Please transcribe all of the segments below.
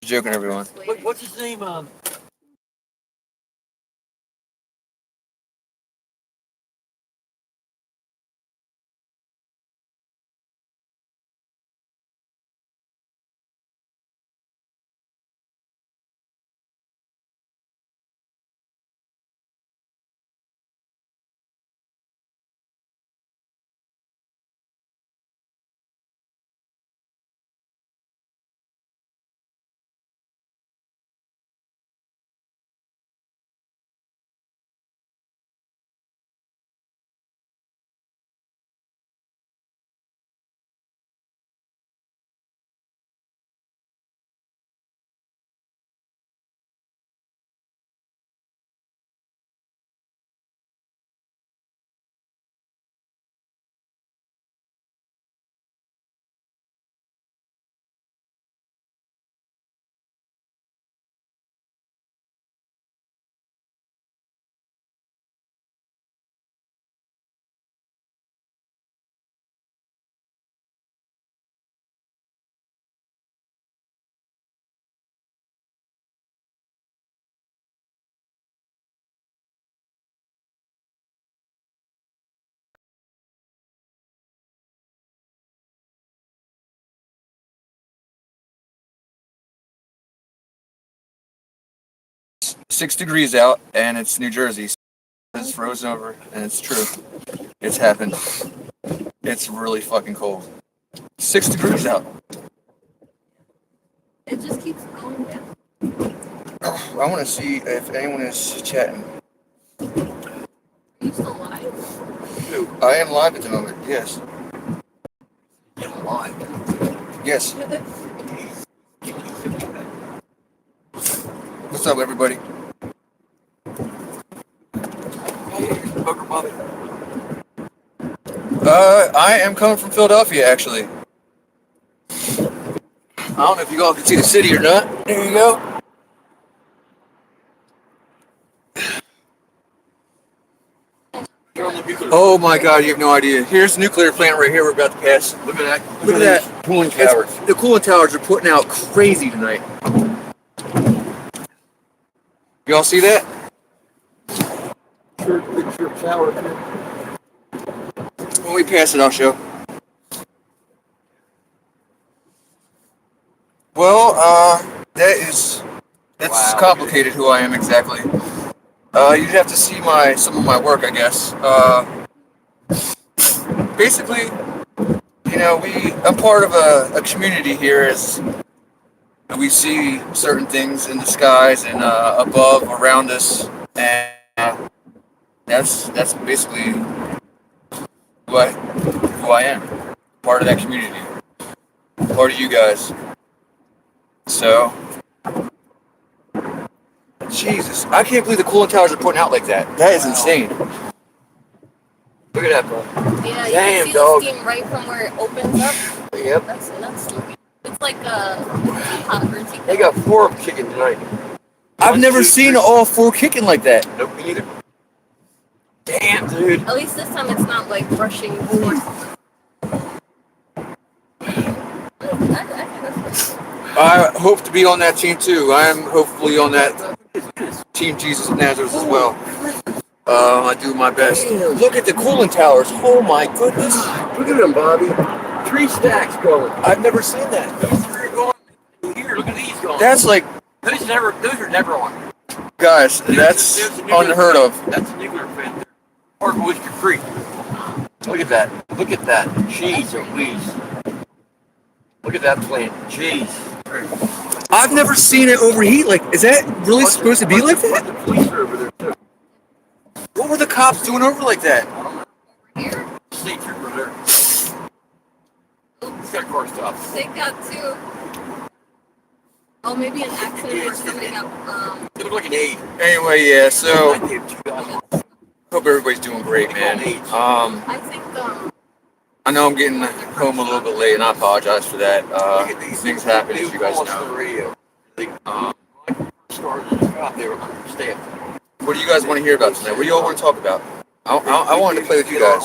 Joking, everyone. What's his name? It's 6 degrees out, and it's New Jersey. So it's frozen over, and it's true. It's happened. It's really fucking cold. 6 degrees out. It just keeps going down. I want to see if anyone is chatting. Are you still live? I am live at the moment. Yes. You're live. Yes. What's up, everybody? Booger Bobby. I am coming from Philadelphia, actually. I don't know if you all can see the city or not. There you go. Oh my God, you have no idea. Here's the nuclear plant right here we're about to pass. Look at that. Look at that. Cooling towers. The cooling towers are putting out crazy tonight. Y'all see that? Picture of tower. When we pass it, I'll show. Well, that's Wow. complicated who I am exactly. You'd have to see some of my work, I guess. Basically, I'm part of a community here as we see certain things in the skies and above, around us, and that's basically who I am. Part of that community. Part of you guys. So, Jesus, I can't believe the cooling towers are putting out like that. That is insane. Look at that, bro. Yeah, you Damn, can see dog. the steam right from where it opens up. Yep. That's looking. It's like a teapot or a teapot. They got 4 of them kicking tonight. I've One, never two, seen three. all 4 kicking like that. Nope, me neither. Damn, dude. At least this time it's not like rushing forward. I hope to be on that team too. I am hopefully on that Team Jesus of Nazareth as well. I do my best. Look at the cooling towers. Oh my goodness. Look at them, Bobby. 3 stacks going. I've never seen that. Those 3 are going. Here, look at these going. That's like, Those are never on. guys, that's There's a nuclear unheard plant. of. That's a nuclear plant there. Part of Oyster Creek. Look at that. Look at that. Jeez Louise. Look at that plant. Jeez. I've never seen it overheat. Like, is that really supposed to be like that? The police are over there too. What were the cops doing over like that? Here, State trooper there. He's got a car stop. they got 2. Oh, maybe an accident or somebody got It looked like an 8. Anyway, yeah, so I gave 2 guys. hope everybody's doing great, man. I think I know I'm getting home a little bit late, and I apologize for that. Look at these Things happen, as you guys calls to the know. radio. They started the job. They were understaffed. What do you guys want to hear about tonight? What do you all want to talk about? I wanted to play with you guys.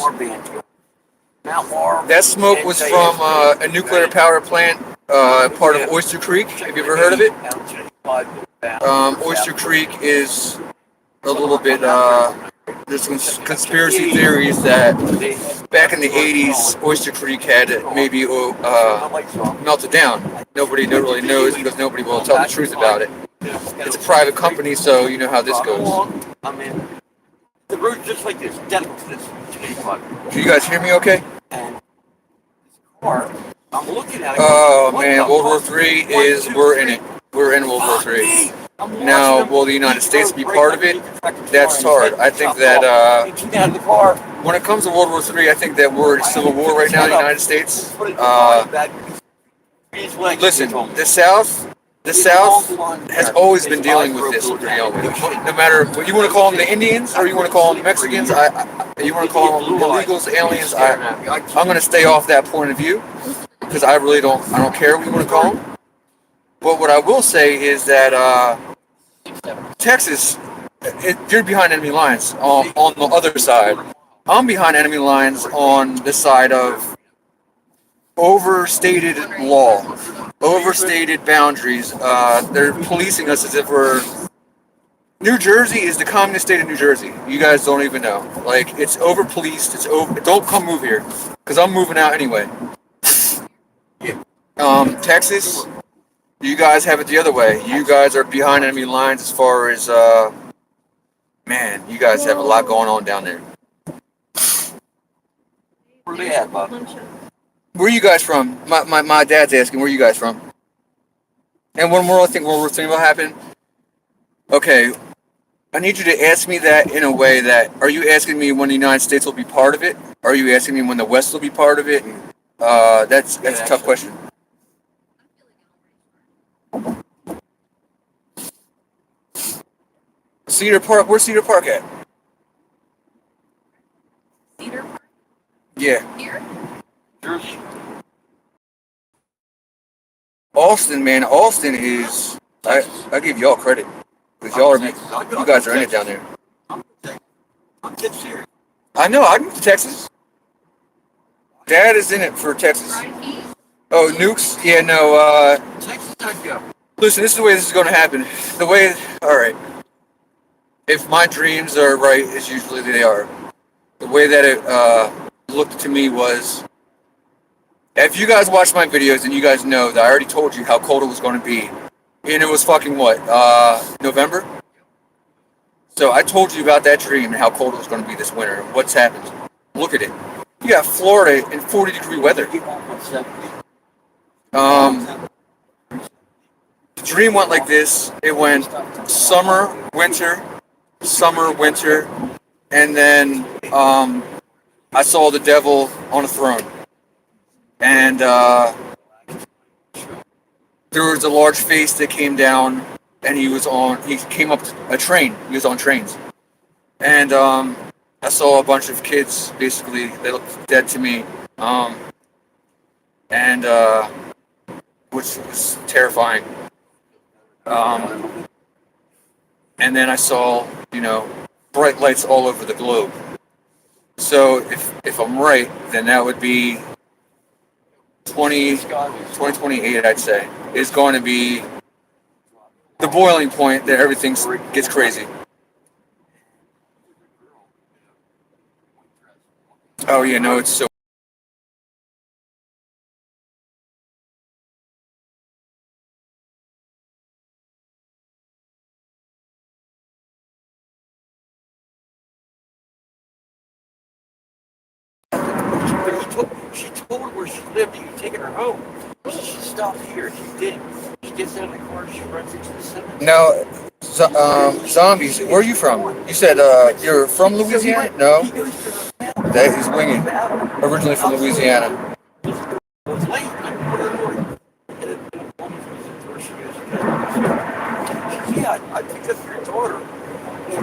Mount Laurel. That smoke was from a nuclear power plant part of Oyster Creek. Have you ever heard of it? Oyster Creek is a little bit. There's some conspiracy theories that back in the 80s, Oyster Creek had maybe melted down. Nobody really knows because nobody will tell the truth about it. It's a private company, so you know how this goes. I mean, the road's just like this, identical to this. Can you guys hear me okay? And this car, I'm looking at it. Oh man, World War III is, we're in it. We're in World War III. Now, will the United States be part of it? That's hard. I think that when it comes to World War III, I think that we're in civil war right now in the United States. Listen, the South has always been dealing with this. No matter what you want to call them, the Indians, or you want to call them Mexicans, you want to call them illegals, aliens. I'm going to stay off that point of view because I don't care what you want to call them. But what I will say is that Texas, you're behind enemy lines on the other side. I'm behind enemy lines on the side of overstated law, overstated boundaries. They're policing us as if we're... New Jersey is the communist state of New Jersey. You guys don't even know. Like, it's over-policed. It's over. Don't come move here, because I'm moving out anyway. Texas, you guys have it the other way. You guys are behind enemy lines as far as, man, you guys have a lot going on down there. Where they at, Bob? Where are you guys from? My dad's asking, where are you guys from? And one more thing, World War III will happen. Okay, I need you to ask me that in a way that, are you asking me when the United States will be part of it? Are you asking me when the West will be part of it? That's a tough question. Cedar Park, where's Cedar Park at? Cedar Park? Yeah. Here? Jersey. Austin, man, Austin is, I give y'all credit. Because you guys are in it down there. I'm dead serious. I know, I moved to Texas. Dad is in it for Texas. Oh, nukes? Yeah, no, Texas, I'd go. listen, this is the way this is going to happen. Alright. If my dreams are right, as usually they are, the way that it looked to me was, if you guys watch my videos and you guys know that I already told you how cold it was going to be, and it was fucking what, November? So I told you about that dream and how cold it was going to be this winter. What's happened? Look at it. You got Florida in 40-degree weather. The dream went like this. It went summer, winter, and then I saw the devil on a throne. And there was a large face that came down, and he came up a train. He was on trains. And I saw a bunch of kids, basically, they looked dead to me. Which was terrifying. And then I saw, bright lights all over the globe. So if I'm right, then that would be 2028, I'd say, is going to be the boiling point that everything gets crazy. Oh yeah, no, it's so... She told her where she lived and you'd taken her home. She stopped here. She did. She gets out of the car and she runs into the cemetery. Now, zombies, where are you from? You said you're from Louisiana? No? That is winging. Originally from Louisiana. Yeah, I picked up your daughter. She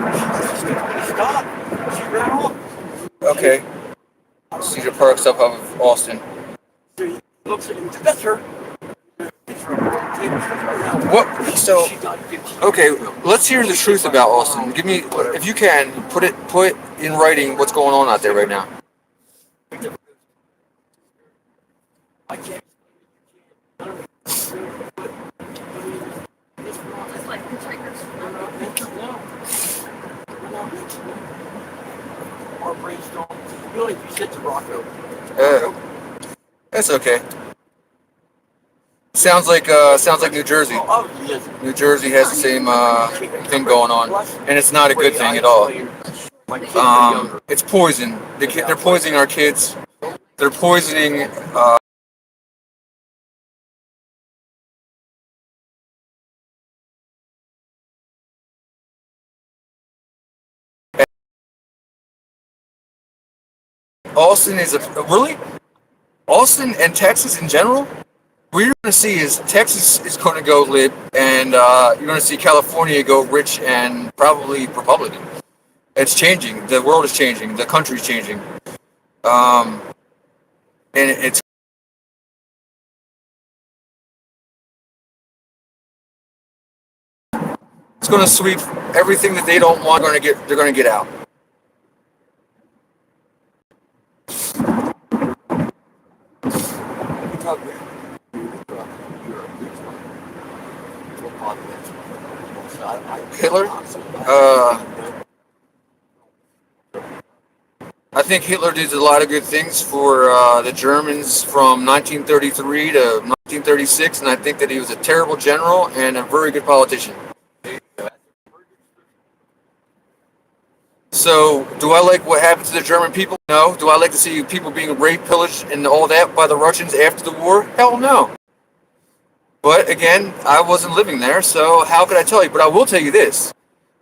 just stopped. She ran off. Okay. Cedar Park's up off of Austin. Looks like that's her. What? So, okay, let's hear the truth about Austin. Give me, if you can, put in writing what's going on out there right now. Our brains don't. Really, if you sit to Rocco. That's okay. Sounds like New Jersey. Oh, yes. New Jersey has the same thing going on, and it's not a good thing at all. It's poison. They're poisoning our kids. They're poisoning. Austin is really Austin and Texas in general. What you're going to see is Texas is going to go lib, and you're going to see California go rich and probably Republican. It's changing. The world is changing. The country's changing. And it's going to sweep everything that they don't want. They're going to get out. Hitler? I think Hitler did a lot of good things for the Germans from 1933 to 1936, and I think that he was a terrible general and a very good politician. So, do I like what happened to the German people? No. Do I like to see people being raped, pillaged, and all that by the Russians after the war? Hell no. But again, I wasn't living there, so how could I tell you? But I will tell you this.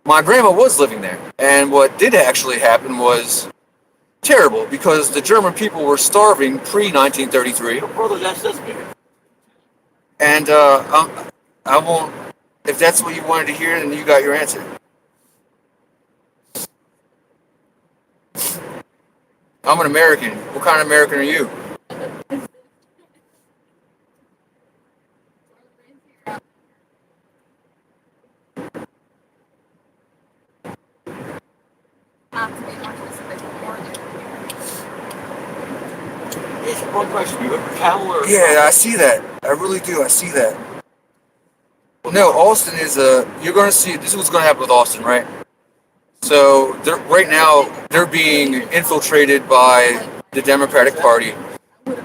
My grandma was living there, and what did actually happen was terrible because the German people were starving pre-1933. And I won't. If that's what you wanted to hear, then you got your answer. I'm an American. What kind of American are you? It's one question. You ever cattle or? Yeah, I see that. I really do. I see that. No, Austin is a. You're going to see. This is what's going to happen with Austin, right? So right now they're being infiltrated by the Democratic Party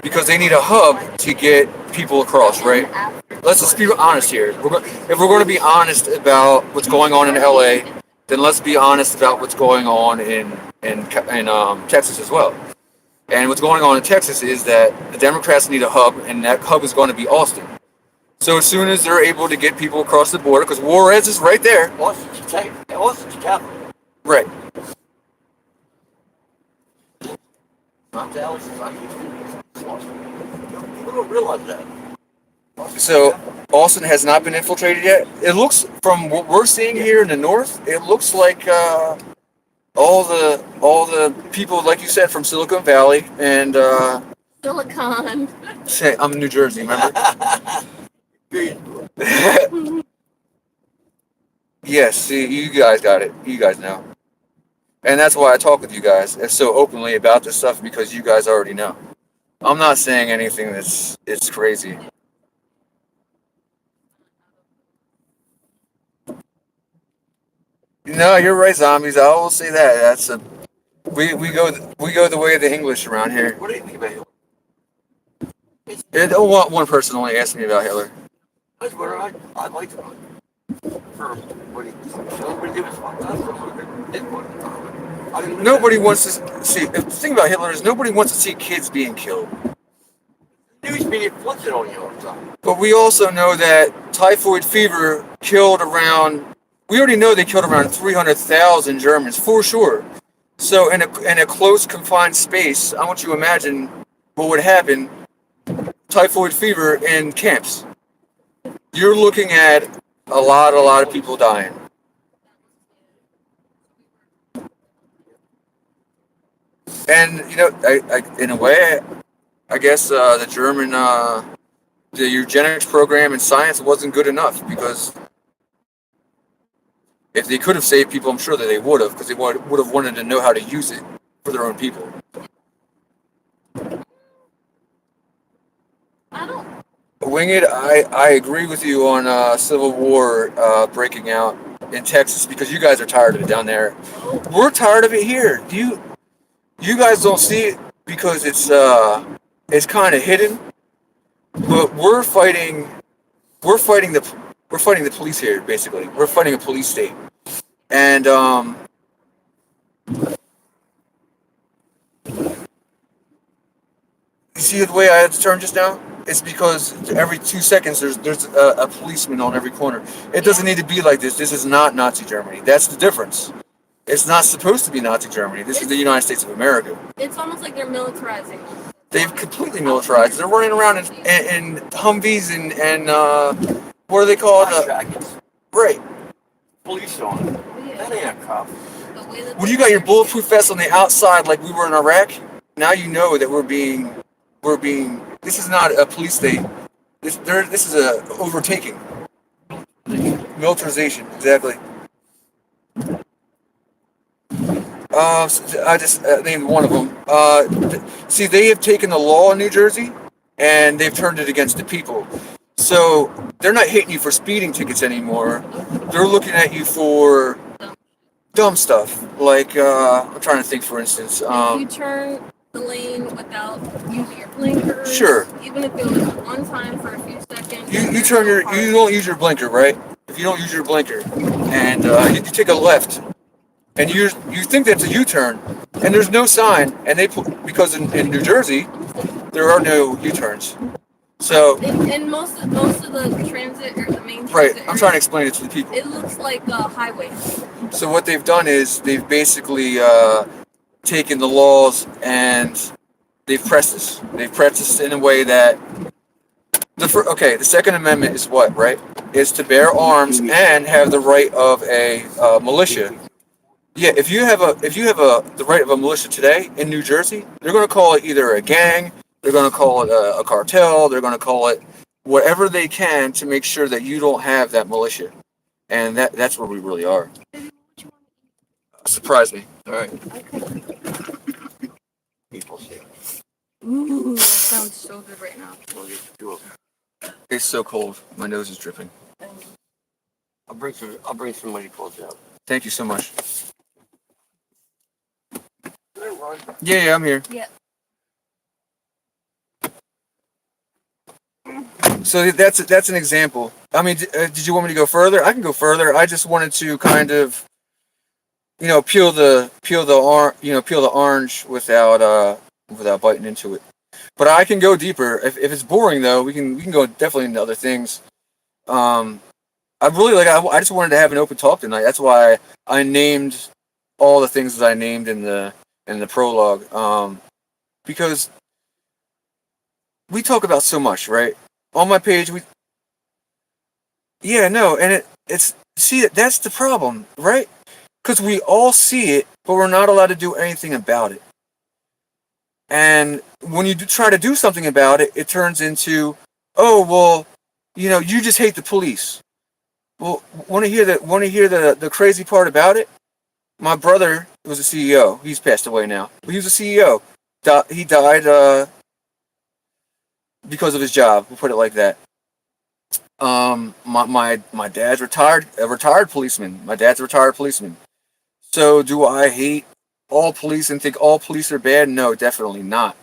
because they need a hub to get people across, right? Let's just be honest here. If we're going to be honest about what's going on in LA, then let's be honest about what's going on in Texas as well. And what's going on in Texas is that the Democrats need a hub, and that hub is going to be Austin. So as soon as they're able to get people across the border, because Juarez is right there. Austin's capital. Right. Not Dallas. People don't realize that. So Austin has not been infiltrated yet. It looks, from what we're seeing here in the north, it looks like all the people, like you said, from Silicon Valley and Silicon. say I'm in New Jersey, remember? Yes, see, you guys got it. You guys know. And that's why I talk with you guys so openly about this stuff, because you guys already know. I'm not saying anything it's crazy. No, you're right, zombies. I will say that. That's a we go the way of the English around here. What do you think about Hitler? One person only asked me about Hitler. That's what I liked about him. For what he did was fantastic. Nobody wants to see. The thing about Hitler is nobody wants to see kids being killed. News media flips it on you all the time. But we also know that typhoid fever killed around. We already know they killed around 300,000 Germans for sure. So in a close confined space, I want you to imagine what would happen. Typhoid fever in camps. You're looking at a lot of people dying. And in a way, I guess the German the eugenics program in science wasn't good enough, because if they could have saved people, I'm sure that they would have, because they would have wanted to know how to use it for their own people. I don't. Wing it, I agree with you on Civil War breaking out. in Texas because you guys are tired of it down there. We're tired of it here. You guys don't see it because it's kind of hidden, but we're fighting the we're fighting the police here basically. We're fighting a police state, and you see the way I had to turn just now? It's because every 2 seconds there's a policeman on every corner. It doesn't need to be like this. This is not Nazi Germany. That's the difference. It's not supposed to be Nazi Germany. This is the United States of America. It's almost like they're militarizing. They've completely militarized. They're running around in Humvees and what are they called? Jackets. Right. Police on. That ain't a cop. When you got your bulletproof vest on the outside like we were in Iraq, now you know that we're being. This is not a police state. This is a overtaking. Militarization, exactly. I just named one of them. See, they have taken the law in New Jersey and they've turned it against the people. So they're not hitting you for speeding tickets anymore. They're looking at you for dumb stuff. Like, I'm trying to think, for instance. If you turn the lane without using your blinkers. Sure. Even if it was one time for a few seconds. You don't use your blinker, right? If you don't use your blinker and you take a left and you think that's a U-turn and there's no sign and because in New Jersey there are no U-turns. So and most of the transit or the main transit right, I'm areas, trying to explain it to the people. It looks like a highway. So what they've done is they've basically taken the laws and they've pressed us. They've pressed us in a way that the Second Amendment is what, right? Is to bear arms and have the right of a militia. Yeah, if you have the right of a militia today in New Jersey, they're going to call it either a gang, they're going to call it a cartel, they're going to call it whatever they can to make sure that you don't have that militia, and that's where we really are. Surprise me. All right. People say. Ooh, that sounds so good right now. We'll get two of them. It's so cold. My nose is dripping. I'll bring somebody close out. Thank you so much. Can I run? Yeah, I'm here. Yeah. So that's an example. I mean, did you want me to go further? I can go further. I just wanted to kind of, peel the orange without biting into it. But I can go deeper. If it's boring though, we can go definitely into other things. I just wanted to have an open talk tonight. That's why I named all the things that I named in the prologue. Because we talk about so much, right? On my page, and that's the problem, right? Because we all see it, but we're not allowed to do anything about it. And when you try to do something about it, it turns into, oh well, you just hate the police. Well, want to hear the crazy part about it? My brother was a CEO. He's passed away now, but he was a CEO. He died because of his job. We'll put it like that. My dad's a retired policeman. My dad's a retired policeman. So do I hate all police and think all police are bad? No, definitely not.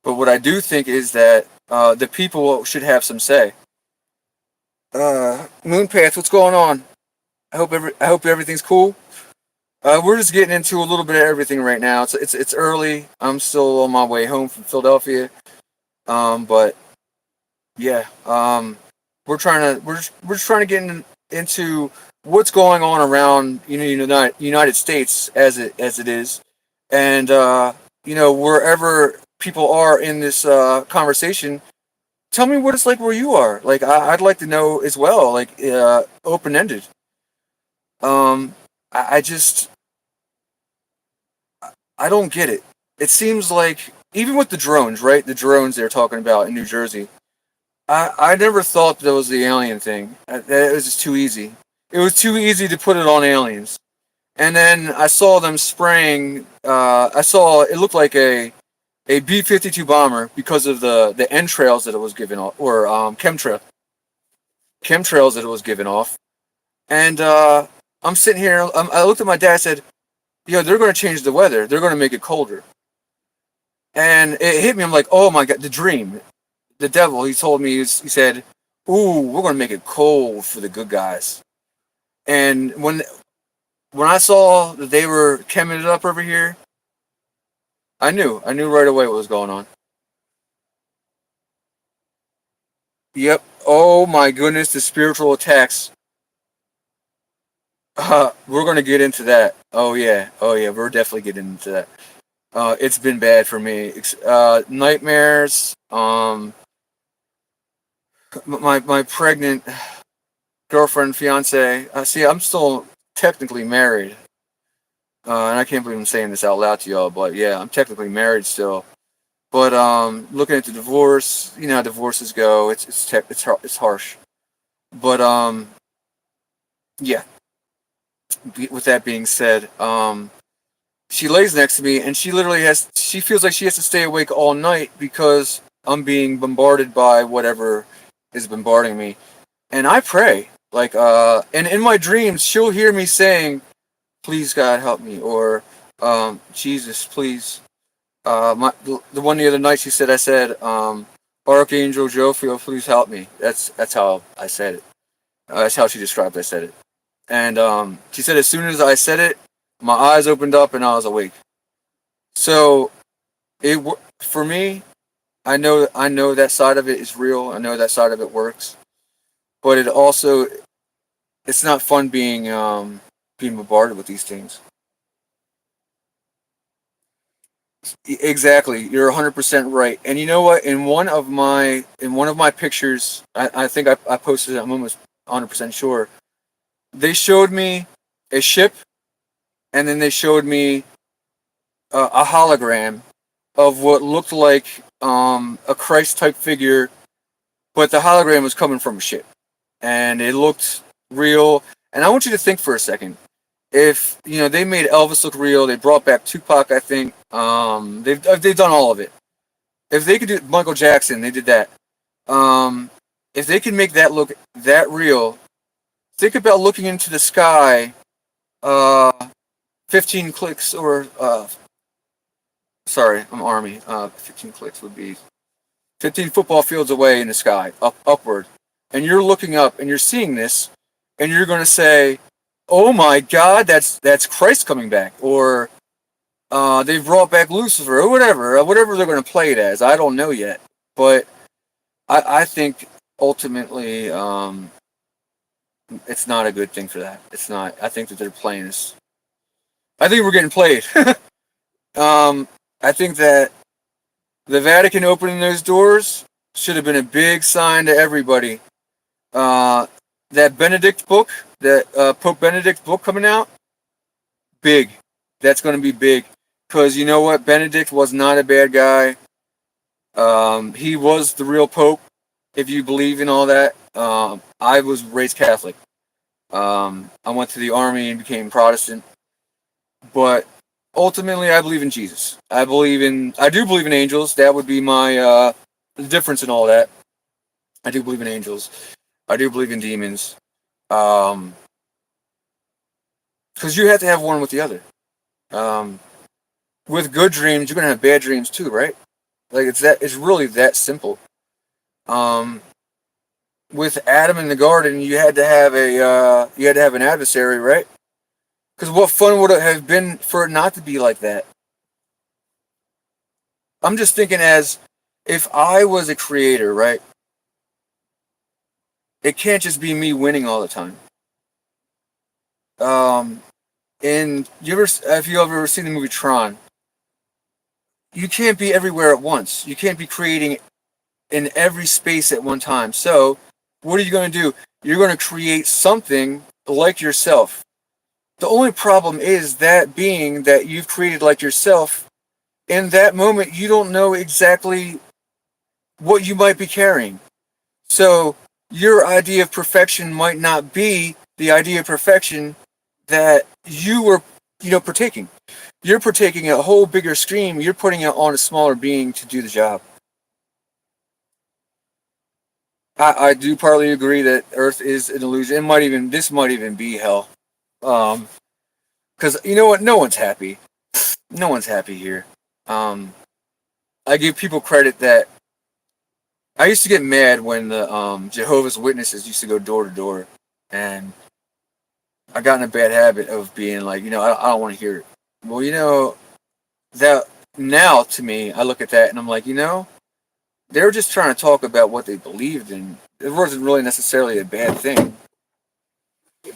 But what I do think is that the people should have some say. Moonpath, what's going on? I hope everything's cool. We're just getting into a little bit of everything right now. It's early. I'm still on my way home from Philadelphia. But yeah, we're just trying to get into what's going on around United States as it is, and wherever people are in this conversation, tell me what it's like where you are. Like I'd like to know as well, like open ended. I don't get it. It seems like even with the drones, right? The drones they're talking about in New Jersey. I never thought that was the alien thing. It was just too easy. It was too easy to put it on aliens. And then I saw them spraying. It looked like a B-52 bomber because of the entrails that it was giving off, or chemtrails that it was giving off. And I'm sitting here. I looked at my dad. Said, "Yo, they're going to change the weather. They're going to make it colder." And it hit me. I'm like, "Oh my god, the dream, the devil." He told me. He said, "Ooh, we're going to make it cold for the good guys." And when I saw that they were chemming it up over here, I knew. I knew right away what was going on. Yep. Oh my goodness, the spiritual attacks. We're gonna get into that. Oh yeah. Oh yeah. We're definitely getting into that. It's been bad for me. Nightmares. My pregnant girlfriend, fiance. See, I'm still technically married, and I can't believe I'm saying this out loud to y'all. But yeah, I'm technically married still. But looking at the divorce, you know how divorces go. It's harsh. But yeah. With that being said, she lays next to me and she literally has. She feels like she has to stay awake all night because I'm being bombarded by whatever is bombarding me. And I pray, like, and in my dreams, she'll hear me saying, "Please, God, help me," or "Jesus, please." The one the other night, she said, I said, "Archangel Jophiel, please help me." That's how I said it. That's how she described I said it. And she said as soon as I said it, my eyes opened up and I was awake. So for me, I know that side of it is real. I know that side of it works, but it's not fun being bombarded with these things. Exactly, you're 100% right. And you know what? In one of my pictures, I think I posted it. I'm almost 100% sure. They showed me a ship, and then they showed me a hologram of what looked like a Christ type figure, but the hologram was coming from a ship, and it looked real. And I want you to think for a second. If they made Elvis look real, they brought back Tupac. I think they've done all of it. If they could do Michael Jackson, they did that. Um, if they can make that look that real, think about looking into the sky. Uh, 15 clicks or sorry, I'm Army. 15 clicks would be 15 football fields away in the sky, upward, and you're looking up and you're seeing this, and you're going to say, "Oh my God, that's Christ coming back," or they've brought back Lucifer, or whatever they're going to play it as. I don't know yet, but I think ultimately it's not a good thing for that. It's not. I think that they're playing us. I think we're getting played. um, I think that the Vatican opening those doors should have been a big sign to everybody. Uh, that Benedict book, that Pope Benedict book coming out, big. That's going to be big. Because you know what? Benedict was not a bad guy. He was the real Pope, if you believe in all that. I was raised Catholic. I went to the army and became Protestant. But ultimately, I believe in Jesus. I do believe in angels. That would be my difference in all that. I do believe in angels. I do believe in demons. Um, because you have to have one with the other. Um, with good dreams, you're gonna have bad dreams too, right? Like it's really that simple. Um, with Adam in the garden, you had to have an adversary, right? Because what fun would it have been for it not to be like that? I'm just thinking as if I was a creator, right? It can't just be me winning all the time. Um, and if you ever seen the movie Tron, you can't be everywhere at once. You can't be creating in every space at one time. So, what are you going to do? You're going to create something like yourself. The only problem is that being that you've created like yourself, in that moment, you don't know exactly what you might be carrying. So, your idea of perfection might not be the idea of perfection that you were, partaking. You're partaking a whole bigger scheme. You're putting it on a smaller being to do the job. I do partly agree that Earth is an illusion. This might even be hell. Because you know what? No one's happy. No one's happy here. Um, I give people credit that I used to get mad when the Jehovah's Witnesses used to go door to door, and I got in a bad habit of being like, I don't want to hear it. Well, that now to me, I look at that and I'm like, they were just trying to talk about what they believed in. It wasn't really necessarily a bad thing.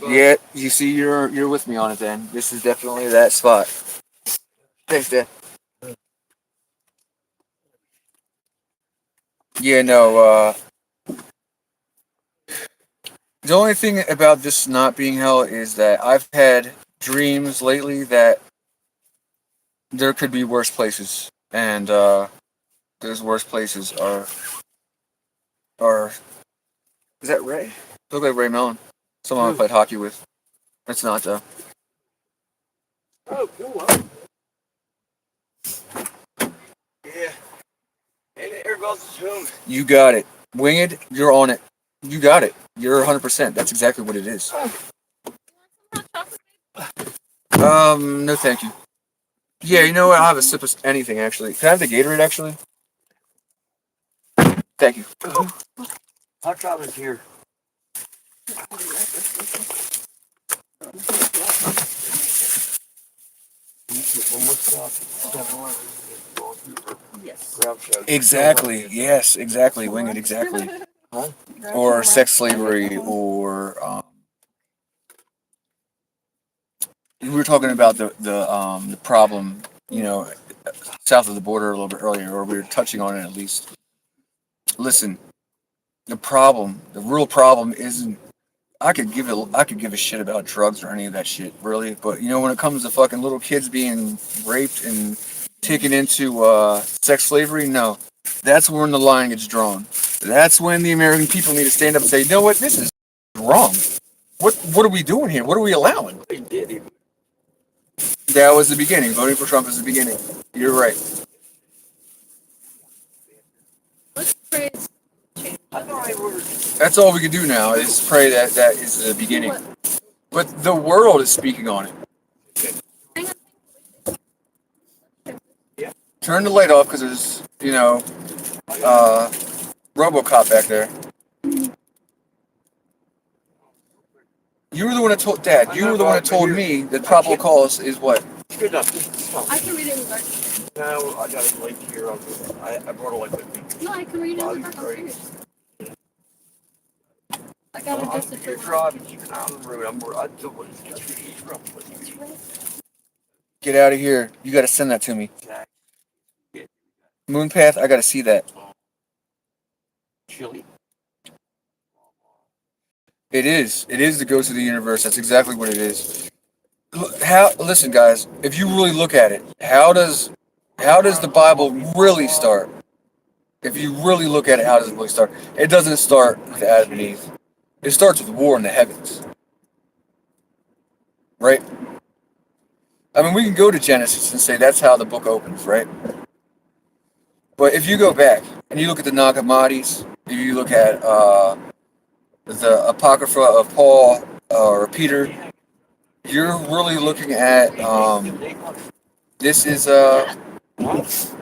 Yeah, you see, you're with me on it. Then this is definitely that spot. Thanks, Dad. Yeah, no. The only thing about this not being hell is that I've had dreams lately that there could be worse places, and those worst places are. Is that Ray? Look like Ray Mellon. Someone I played hockey with. It's not though. Oh, cool. Yeah. And there goes the zoom. You got it. Winged, you're on it. You got it. You're 100%. That's exactly what it is. No, thank you. Yeah, you know what? I'll have a sip of anything actually. Can I have the Gatorade actually? Thank you. Hot chocolate's here. Yes. Exactly. Yes. Exactly. Winged. Exactly. Huh? Or sex slavery, or we were talking about the problem, south of the border a little bit earlier, or we were touching on it at least. Listen, the real problem isn't. I could give a shit about drugs or any of that shit, really. But when it comes to fucking little kids being raped and taken into sex slavery, no, that's when the line gets drawn. That's when the American people need to stand up and say, you know what, this is wrong. What are we doing here? What are we allowing? That was the beginning. Voting for Trump is the beginning. You're right. Let's pray. That's all we can do now is pray that that is the beginning. But the world is speaking on it. Hang on. Turn the light off because there's, RoboCop back there. You were the one that told Dad. You were the one that told me that probable cause is what? Good enough. I can read it in the dark. No, I got a light here. I brought a light with me. No, I can read it in the dark. I'm serious. I got adjusted for You're driving. Keep an eye on the road. I don't want to get you. Get out of here. You got to send that to me. Moonpath, I got to see that. Chili. It is. It is the ghost of the universe. That's exactly what it is. Listen, guys. If you really look at it, how does the Bible really start? If you really look at it, how does it really start? It doesn't start with Adam and Eve. It starts with war in the heavens, right? I mean, we can go to Genesis and say that's how the book opens, right? But if you go back and you look at the Nag Hammadis, if you look at the Apocrypha of Paul or Peter, you're really looking at this is For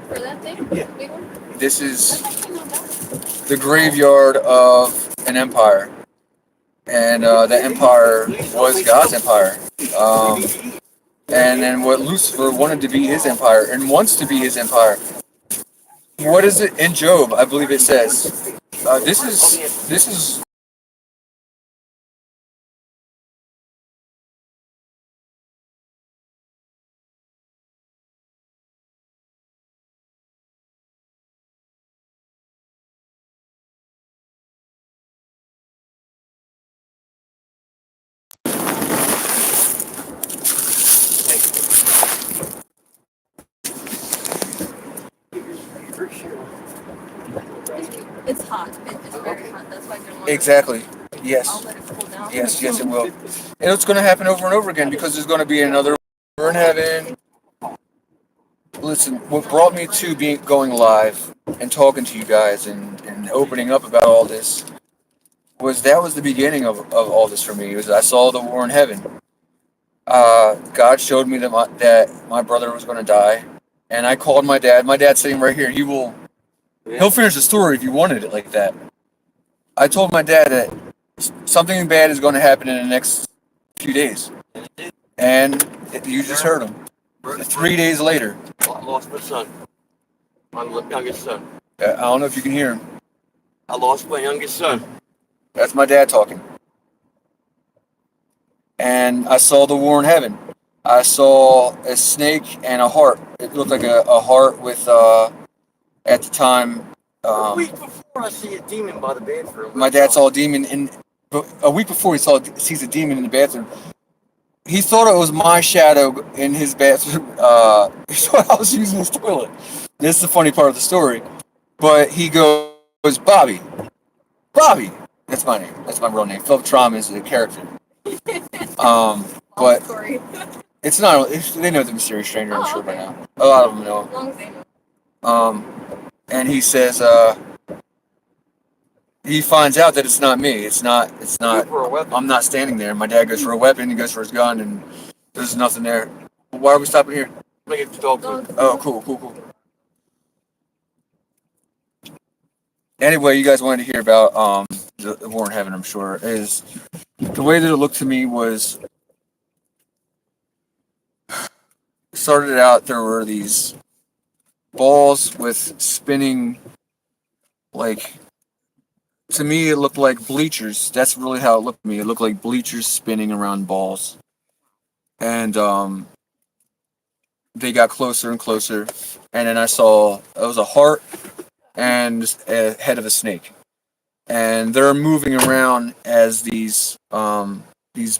that thing? Big one? this is That's actually not bad. the graveyard of an empire, and the empire was God's empire. And then what Lucifer wanted to be his empire and wants to be his empire. What is it in Job? I believe it says this is It's hot. It's very hot. That's why I didn't want exactly I'll yes. let it cool down. Yes, yes, it will. And it's going to happen over and over again because there's going to be another we're in heaven. Listen, what brought me to going live and talking to you guys and opening up about all this was that was the beginning of all this for me. Was I saw the war in heaven. God showed me that my brother was going to die, and I called my dad. My dad's sitting right here. He'll finish the story if you wanted it like that. I told my dad that something bad is going to happen in the next few days, and you just heard him. 3 days later, I lost my son, my youngest son. I don't know if you can hear him. I lost my youngest son. That's my dad talking. And I saw the war in heaven. I saw a snake and a heart. It looked like a heart with, at the time, A week before, I see a demon by the bathroom. my dad saw a demon a week before sees a demon in the bathroom. He thought it was my shadow in his bathroom. He thought I was using his toilet. This is the funny part of the story. But he goes, Bobby. Bobby. That's my name. That's my real name. Philip Traum is the character. But Story. it's not. They know the mysterious stranger. I'm sure by Okay. now. A lot of them know. As long as they know. And he says, he finds out that it's not me. It's not. For a weapon. I'm not standing there. My dad goes for a weapon. He goes for his gun, and there's nothing there. Why are we stopping here? Make it dog food. Oh, cool. Anyway, you guys wanted to hear about the war in heaven. I'm sure is the way that it looked to me was. Started out, there were these balls with spinning, like, to me it looked like bleachers. That's really how it looked to me. It looked like bleachers spinning around balls. And they got closer and closer, and then I saw it was a heart and a head of a snake. And they're moving around as these these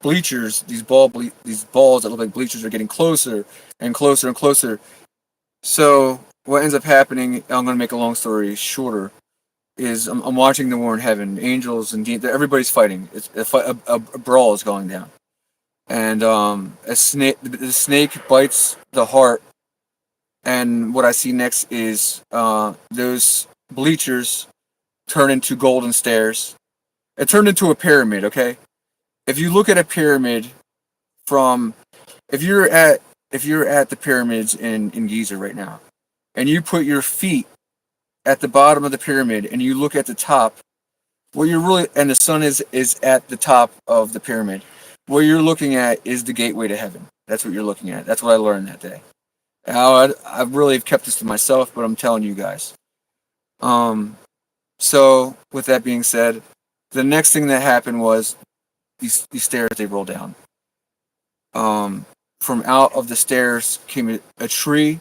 bleachers, these balls that look like bleachers are getting closer and closer and closer. So what ends up happening, I'm going to make a long story shorter, is I'm watching the war in heaven. Angels and demons, everybody's fighting. It's a brawl is going down, and the snake bites the heart, and what I see next is those bleachers turn into golden stairs. It turned into a pyramid. Okay, if you look at a pyramid from if you're at the pyramids in Giza right now, and you put your feet at the bottom of the pyramid and you look at the top, what you're really and the sun is at the top of the pyramid. What you're looking at is the gateway to heaven. That's what you're looking at. That's what I learned that day. Now I really have kept this to myself, but I'm telling you guys. So with that being said, the next thing that happened was these stairs they roll down. From out of the stairs came a tree.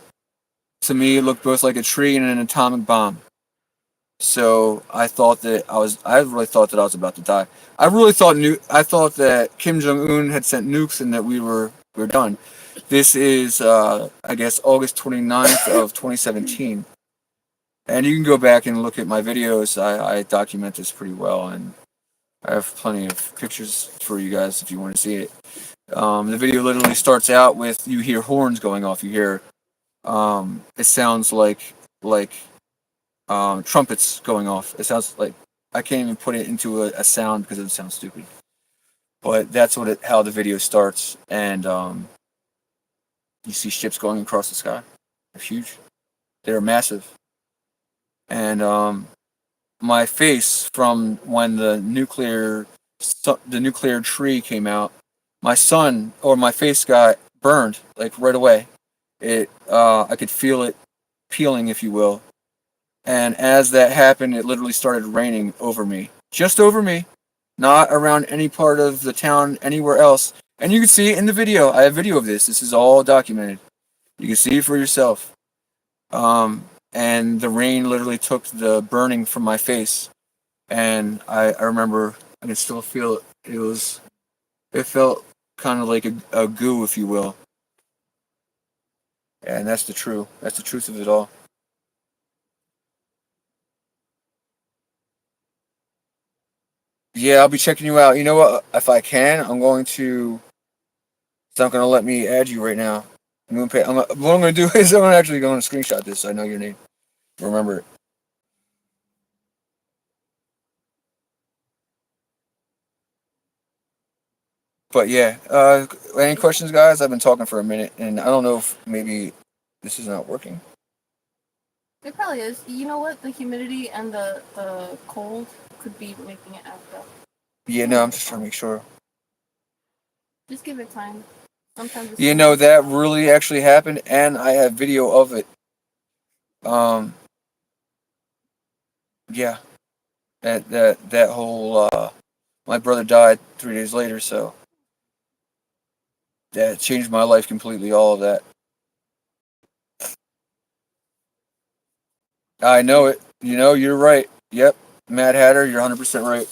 To me, it looked both like a tree and an atomic bomb. So I really thought that I was about to die. I thought that Kim Jong Un had sent nukes and that we were done. This is, I guess, August 29th of 2017. And you can go back and look at my videos. I document this pretty well, and I have plenty of pictures for you guys if you want to see it. The video literally starts out with you hear horns going off. You hear, it sounds like trumpets going off. It sounds like I can't even put it into a sound because it sounds stupid. But that's how the video starts, and you see ships going across the sky. They're huge. They're massive. And my face from when the nuclear tree came out, my face got burned like right away. I could feel it peeling, if you will. And as that happened, it literally started raining over me. Just over me. Not around any part of the town, anywhere else. And you can see it in the video. I have video of this. This is all documented. You can see it for yourself. And the rain literally took the burning from my face. And I remember, I can still feel it. It felt kind of like a goo, if you will. And that's the truth of it all. Yeah, I'll be checking you out. You know what? If I can, it's not gonna let me add you right now. What I'm gonna do is I'm actually going to screenshot this so I know your name. Remember it. But yeah, any questions, guys? I've been talking for a minute, and I don't know if maybe this is not working. It probably is. You know what? The humidity and the cold could be making it act up. Yeah, no, I'm just trying to make sure. Just give it time. Sometimes it's You know, that really actually happened, and I have video of it. Yeah, that whole my brother died 3 days later, so that changed my life completely. All of that. I know it. You know, you're right. Yep, Mad Hatter, you're 100% right.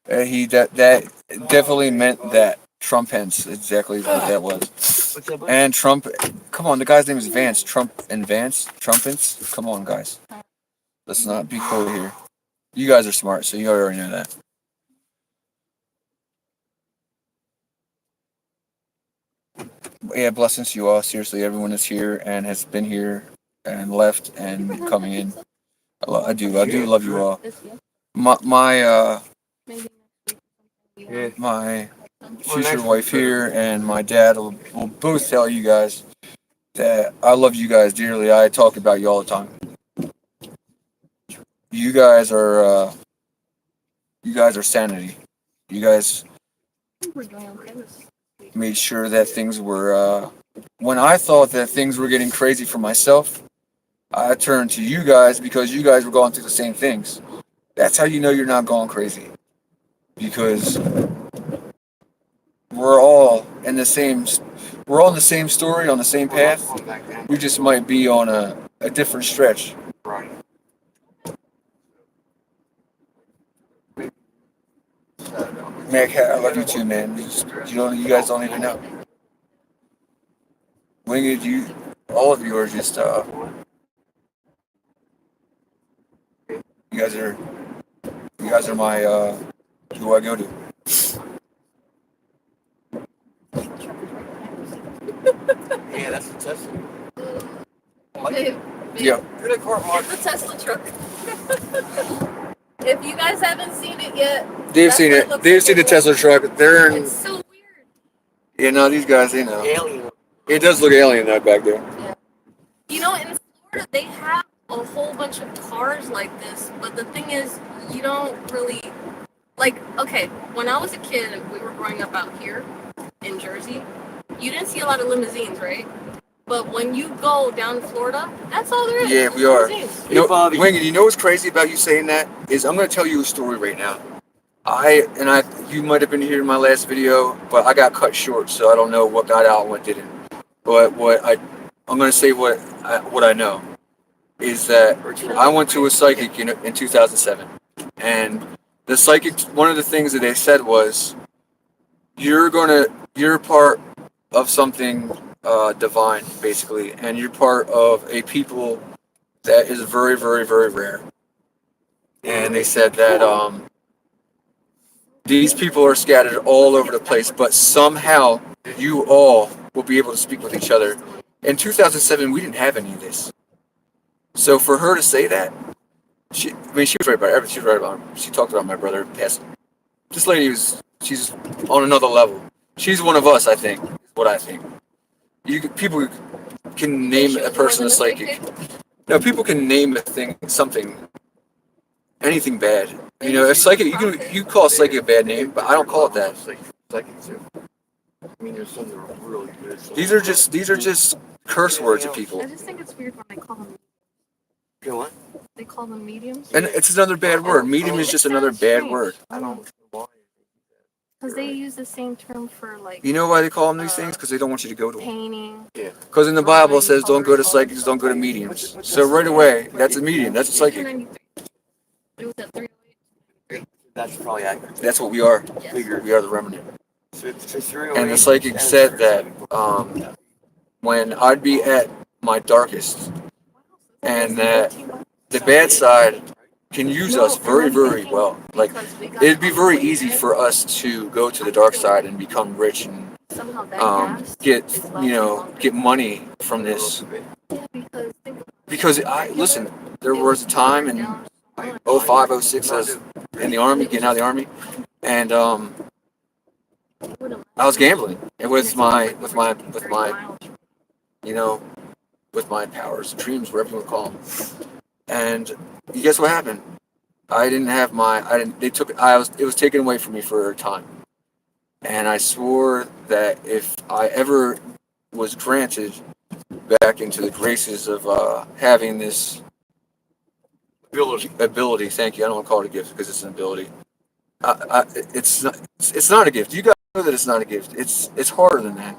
That definitely meant that. Trump hence exactly what that was. And Trump, come on, the guy's name is Vance. Trump and Vance, Trumpets. Come on, guys. Let's not be cool here. You guys are smart, so you already know that. Yeah, blessings to you all. Seriously, everyone that's here and has been here and left and coming in. I do love you all. My future wife here and my dad will both tell you guys that I love you guys dearly. I talk about you all the time. You guys are sanity. You guys made sure that things were. When I thought that things were getting crazy for myself, I turned to you guys because you guys were going through the same things. That's how you know you're not going crazy. Because we're all in the same we're all in the same story, on the same path. We just might be on a different stretch. Mac, I love you too, man. You guys don't even know. Winged, all of you are just you guys are my who I go to. Yeah, that's the Tesla. Yeah. It's the Tesla truck. If you guys haven't seen it yet, They've seen it. They've seen the Tesla truck. It's so weird. Yeah, no, these guys, they know. Alien. It does look alien though back there. Yeah. You know, in Florida, they have a whole bunch of cars like this, but the thing is, you don't really like. Okay, when I was a kid and we were growing up out here in Jersey, you didn't see a lot of limousines, right? But when you go down to Florida, that's all there is. Yeah, we are. Limousines. Winged, you know what's crazy about you saying that is I'm going to tell you a story right now. You might have been here in my last video, but I got cut short, so I don't know what got out and what didn't. But I'm going to say what I know is that I went to a psychic in 2007, and the psychic, one of the things that they said was, you're part of something divine, basically, and you're part of a people that is very, very, very rare. And they said that these people are scattered all over the place, but somehow you all will be able to speak with each other. In 2007, we didn't have any of this. So for her to say that, she was right about everything. She was right about him. She talked about my brother passing. This lady she's on another level. She's one of us, I think, is what I think. People can name a person a psychic. No, people can name a thing, something, anything bad. You know, a psychic, you call a psychic a bad name, but I don't call it that. Psychics too. I mean, there's some that are really good. These are just curse words of people. I just think it's weird when they call them. You know what? They call them mediums. And it's another bad word. Medium is just another bad word. I don't know why. Because they use the same term for like. You know why they call them these things? Because they don't want you to go to them. Painting. Yeah. Because in the Bible it says don't go to psychics, don't go to mediums. So right away, that's a medium. That's a psychic. It was at 308. That's probably accurate. That's what we are. Yes. We are the remnant. So And the psychic said that when I'd be at my darkest, and that the bad side can use us very, very well. Like, it'd be very easy for us to go to the dark side and become rich and get money from this. Because listen, there was a time in 05, 06, I was in the army, getting out of the army, and I was gambling and It's like we were taking 30 my miles. you know with my powers, dreams, whatever you want to call them. And you guess what happened? I didn't have my I didn't they took I was it was taken away from me for a time. And I swore that if I ever was granted back into the graces of having this ability, thank you. I don't want to call it a gift because it's an ability. It's not a gift. You guys know that it's not a gift. It's harder than that.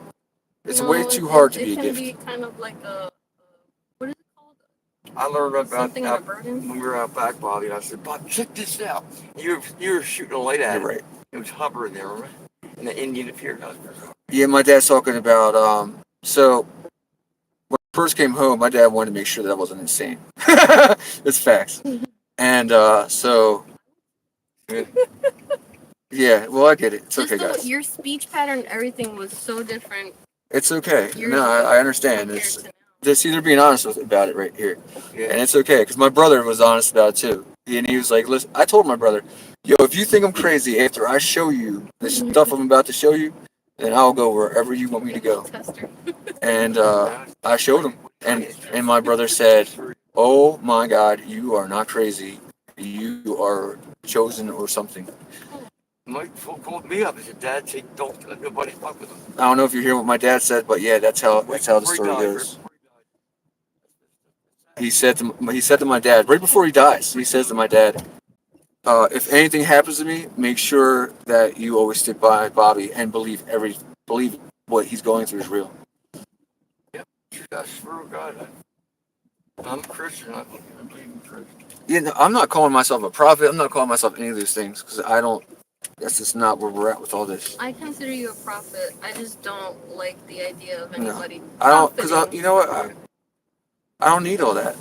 It's way too hard to be a gift. It can be kind of like what is it called? I learned about Something on a burden. when we were out back, Bobby, and I said, Bob, check this out. You were shooting a light at You're it. right. It was hovering there, remember? And the Indian appeared. Yeah, my dad's talking about so when I first came home, my dad wanted to make sure that I wasn't insane. It's facts. And so yeah, well I get it. It's okay, guys. Your speech pattern, everything was so different. It's okay. Years No, ago I understand. compared It's to now. just either being honest about it right here, Yeah. and it's okay because my brother was honest about it too. And he was like, "Listen," I told my brother, "Yo, if you think I'm crazy after I show you the stuff I'm about to show you, then I'll go wherever you want me to go." Tester. And I showed him, and my brother said, "Oh my God, you are not crazy. You are chosen or something." Mike called me up and said, Dad, don't let nobody fuck with him. I don't know if you hear what my dad said, but yeah, that's how the story goes. He said to my dad right before he dies. He says to my dad, "If anything happens to me, make sure that you always stick by Bobby and believe what he's going through is real." Yep, I swear to God, I'm a Christian. I believe in Christ. Yeah, no, I'm not calling myself a prophet. I'm not calling myself any of these things because I don't. That's just not where we're at with all this. I consider you a prophet. I just don't like the idea of anybody. I don't, because profiting. you know what? I don't need all that.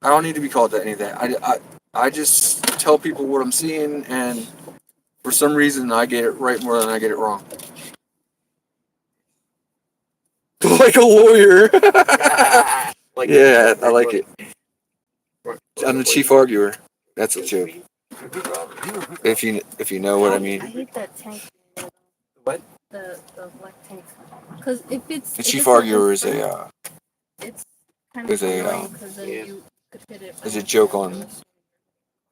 I don't need to be called any of that. I just tell people what I'm seeing, and for some reason, I get it right more than I get it wrong. Like a lawyer. Yeah, I like it. I'm the chief arguer. That's a joke. If you know what I I mean. hate that tank. What? The black tank. Because if it's The chief arguer is it's kind of annoying because then you could hit it. is a joke on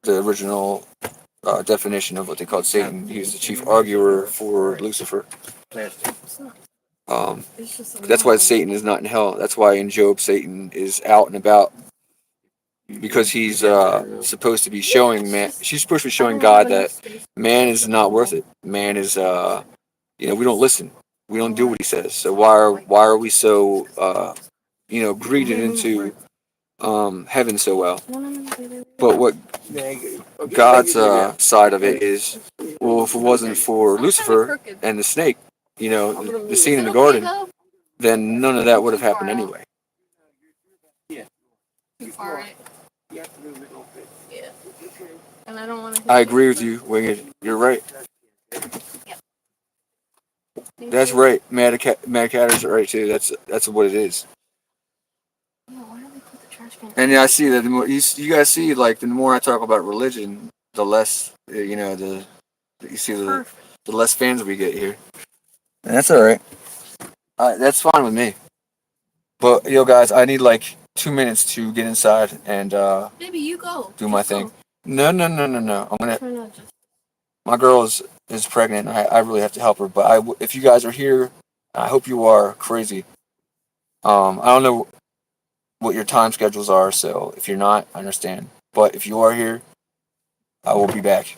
the original definition of what they called Satan. He was the chief arguer for Lucifer. It's not. It's just That's why annoying. Satan is not in hell. That's why in Job Satan is out and about because he's supposed to be showing man. She's supposed to be showing God that man is not worth it. Man is we don't listen. We don't do what he says. So why are we so greeted into heaven so well? But what God's side of it is, well, if it wasn't for Lucifer and the snake, the scene in the garden, then none of that would have happened anyway. Too far, right? Yeah. And I don't want to. I agree with you, Winged. You're right. That's right. Mad Catter's right too. That's what it is. Yeah, why do they put the trash can? And I see that the more you guys see, like the more I talk about religion, the less the less fans we get here. And that's all right. That's fine with me. But guys, I need like 2 minutes to get inside and Maybe you go. do my thing. No. I'm gonna. Try not just. My girl is pregnant. I really have to help her. But if you guys are here, I hope you are crazy. I don't know what your time schedules are, so if you're not, I understand. But if you are here, I will be back.